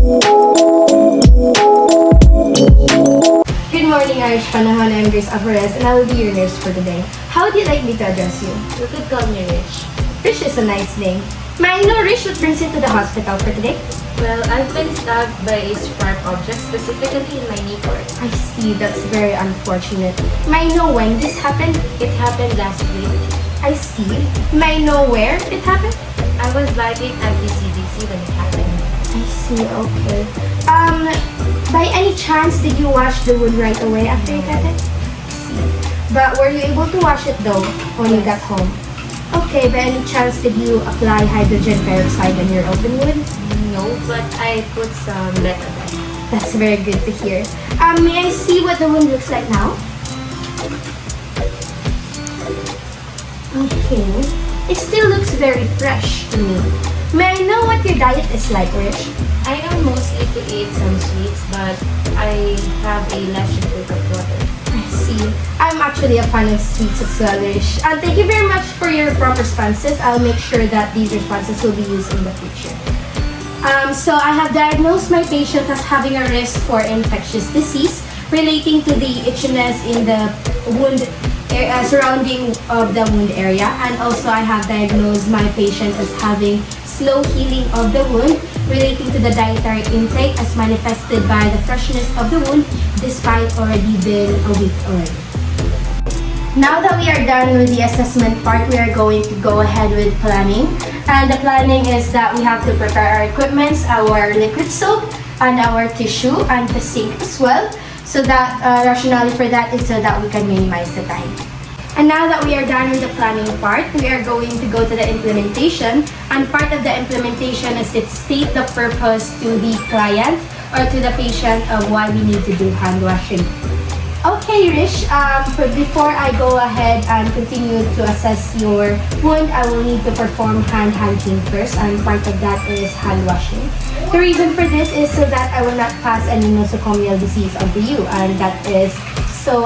Good morning, Irish Panahon. I'm Grace Alvarez, and I will be your nurse for today. How would you like me to address you? You could call me Rich. Rich is a nice name. May I know, Rich, what brings you to the hospital for today? Well, I've been stabbed by a sharp object, specifically in my knee part. I see, that's very unfortunate. May I know when this happened? It happened last week. I see. May I know where it happened? I was lying at the CDC when it happened. I see, okay. By any chance, did you wash the wound right away after you got it? I see. But were you able to wash it though, when you got home? Okay, by any chance, did you apply hydrogen peroxide on your open wound? No, but I put some Betadine. That's very good to hear. May I see what the wound looks like now? Okay. It still looks very fresh to me. May I know what your diet is like, Rich? I know mostly to eat some sweets, but I have a less intake of water. I see. I'm actually a fan of sweets as well, Rich. And thank you very much for your prompt responses. I'll make sure that these responses will be used in the future. So I have diagnosed my patient as having a risk for infectious disease relating to the itchiness in the wound surrounding of the wound area, and also I have diagnosed my patient as having slow healing of the wound relating to the dietary intake as manifested by the freshness of the wound despite already been a week already. Now that we are done with the assessment part, we are going to go ahead with planning. And the planning is that we have to prepare our equipments, our liquid soap, and our tissue, and the sink as well. So that rationale for that is so that we can minimize the time. And now that we are done with the planning part, we are going to go to the implementation. And part of the implementation is to state the purpose to the client or to the patient of why we need to do hand washing. Okay, Rish, before I go ahead and continue to assess your wound, I will need to perform hand hygiene first, and part of that is hand washing. The reason for this is so that I will not pass any nosocomial disease onto you, and that is so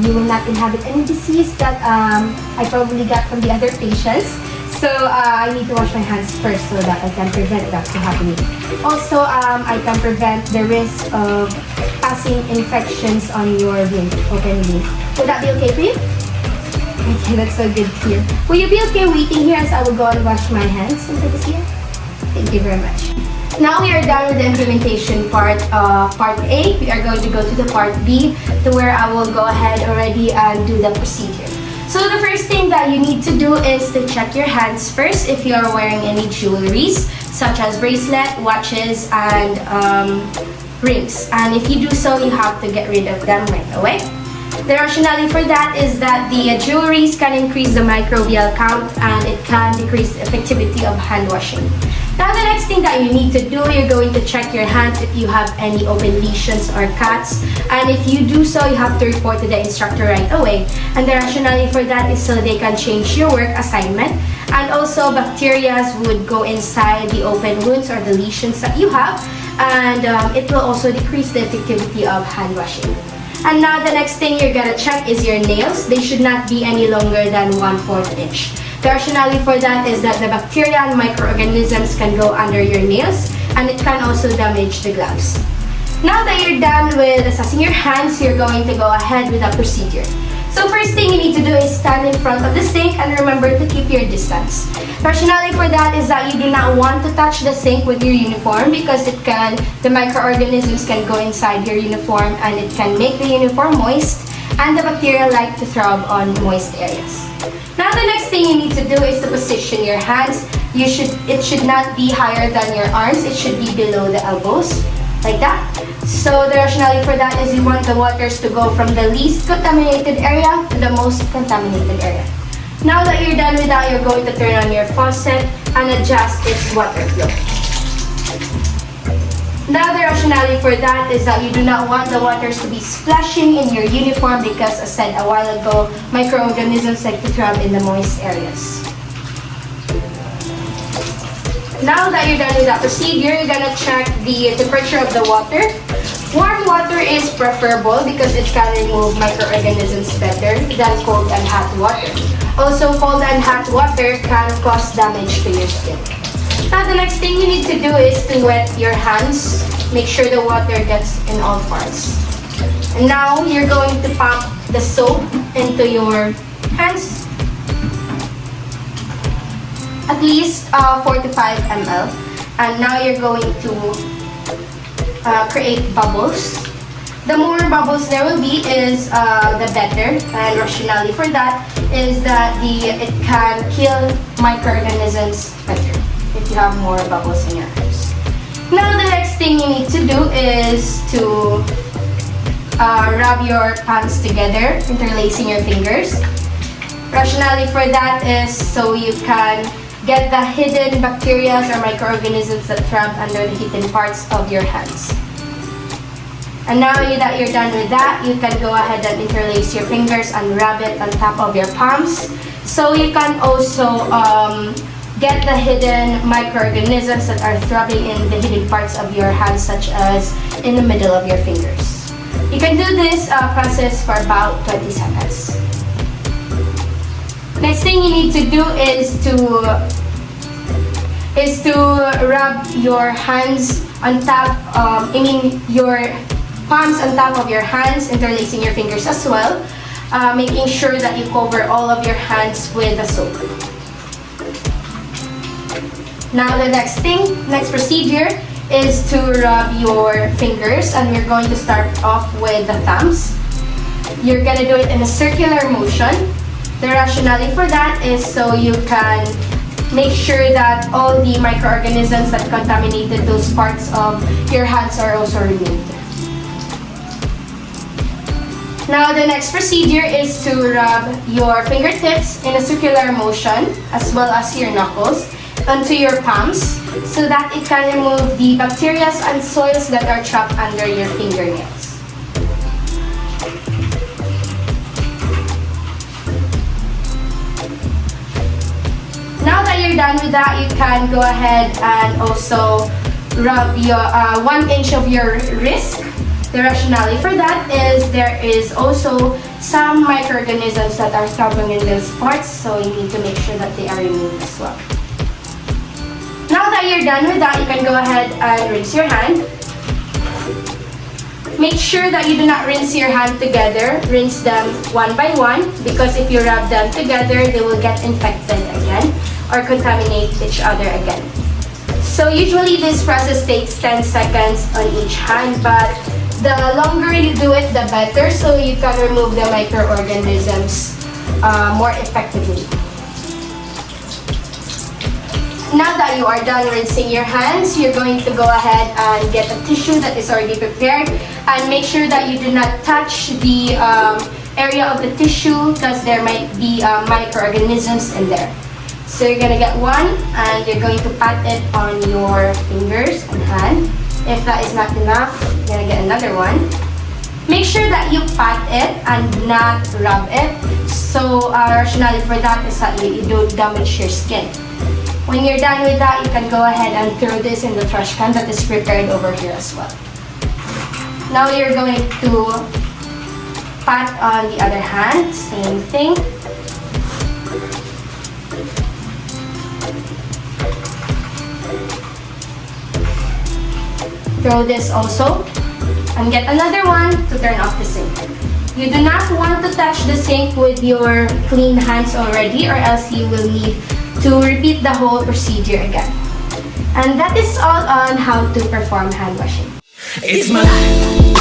you will not inhabit any disease that I probably got from the other patients. So I need to wash my hands first so that I can prevent that from happening. Also, I can prevent the risk of passing infections on your wound, open wound. Would that be okay for you? Okay, that's so good to hear. Will you be okay waiting here as I will go and wash my hands into this here? Thank you very much. Now we are done with the implementation part, part A. We are going to go to the part B, to where I will go ahead already and do the procedure. So the first thing that you need to do is to check your hands first if you are wearing any jewelries, such as bracelet, watches, and rings. And if you do so, you have to get rid of them right away. The rationale for that is that the jewelries can increase the microbial count and it can decrease the effectivity of hand washing. Now the next thing that you need to do, you're going to check your hands if you have any open lesions or cuts. And if you do so, you have to report to the instructor right away. And the rationale for that is so they can change your work assignment. And also bacteria would go inside the open wounds or the lesions that you have. And it will also decrease the effectivity of hand washing. And now the next thing you're gonna check is your nails. They should not be any longer than 1/4 inch. The rationale for that is that the bacteria and microorganisms can go under your nails and it can also damage the gloves. Now that you're done with assessing your hands, you're going to go ahead with the procedure. So first thing you need to do is stand in front of the sink and remember to keep your distance. Rationale for that is that you do not want to touch the sink with your uniform because the microorganisms can go inside your uniform and it can make the uniform moist, and the bacteria like to thrive on moist areas. Now the next thing you need to do is to position your hands. It should not be higher than your arms. It should be below the elbows, like that. So the rationale for that is you want the waters to go from the least contaminated area to the most contaminated area. Now that you're done with that, you're going to turn on your faucet and adjust its water flow. Now the rationale for that is that you do not want the waters to be splashing in your uniform because, as said a while ago, microorganisms like to thrive in the moist areas. Now that you're done with that procedure, you're gonna check the temperature of the water. Warm water is preferable because it can remove microorganisms better than cold and hot water. Also, cold and hot water can cause damage to your skin. Now the next thing you need to do is to wet your hands Make sure the water gets in all parts. And now you're going to pump the soap into your hands. At least 4 to 5 ml. And now you're going to create bubbles. The more bubbles there will be is the better, and rationale for that is that it can kill microorganisms better if you have more bubbles in your hands. Now the next thing you need to do is to rub your palms together, interlacing your fingers. Rationale for that is so you can get the hidden bacteria or microorganisms that trap under the hidden parts of your hands. And now that you're done with that, you can go ahead and interlace your fingers and rub it on top of your palms. So you can also get the hidden microorganisms that are thriving in the hidden parts of your hands, such as in the middle of your fingers. You can do this process for about 20 seconds. Next thing you need to do is to rub your hands on top, your palms on top of your hands, interlacing your fingers as well, making sure that you cover all of your hands with the soap. Now the next procedure is to rub your fingers, and we're going to start off with the thumbs. You're gonna do it in a circular motion. The rationale for that is so you can make sure that all the microorganisms that contaminated those parts of your hands are also removed. Now the next procedure is to rub your fingertips in a circular motion as well as your knuckles onto your palms so that it can remove the bacteria and soils that are trapped under your fingernails. Now that you're done with that, you can go ahead and also rub your 1 inch of your wrist. The rationale for that is there is also some microorganisms that are thriving in those parts, so you need to make sure that they are removed as well. Now that you're done with that, you can go ahead and rinse your hand. Make sure that you do not rinse your hand together. Rinse them one by one, because if you rub them together, they will get infected again or contaminate each other again. So usually this process takes 10 seconds on each hand, but the longer you do it, the better, so you can remove the microorganisms more effectively. Now that you are done rinsing your hands, you're going to go ahead and get a tissue that is already prepared, and make sure that you do not touch the area of the tissue because there might be microorganisms in there. So you're gonna get one and you're going to pat it on your fingers and hand. If that is not enough, you're gonna get another one. Make sure that you pat it and not rub it. So rationale for that is that you don't damage your skin. When you're done with that, you can go ahead and throw this in the trash can that is prepared over here as well. Now you're going to pat on the other hand, same thing. Throw this also, and get another one to turn off the sink. You do not want to touch the sink with your clean hands already, or else you will need to repeat the whole procedure again. And that is all on how to perform hand washing. It's my life.